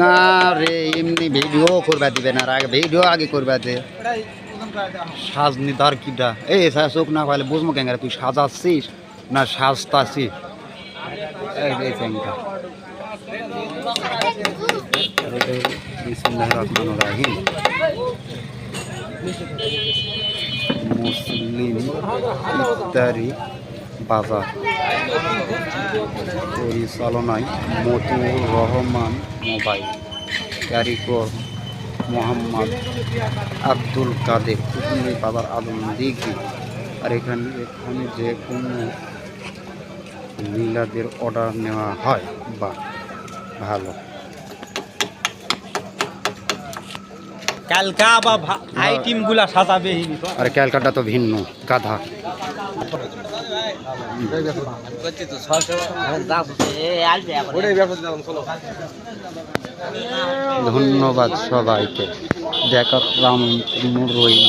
না রে এমনি ভিডিও করবা দিবে না আগে ভিডিও আগে করবা দে সাজনি তার কিটা এই চোখ না পাইলে বুঝবো কেন তুই সাজাচ্ছিস না সাজতাছিস এই চ্যাংটা বিসমিল্লাহির রহমানির রহিম মুসলিম ইফতারি বাজার পরিচালনায় মতিউর রহমান মোবাইল কারিগর মোহাম্মদ আব্দুল কাদের কুতুবী বাজার আলম দিঘি। আর এখানে যে কোনো মিলাদের অর্ডার নেওয়া হয় বা ভালো ক্যালকা বা আইটেমগুলা সাজাবে আর ক্যালকাটা তো ভিন্ন গাধা ধন্যবাদ সবাইকে দেখার আমন্ত্রণ রইল।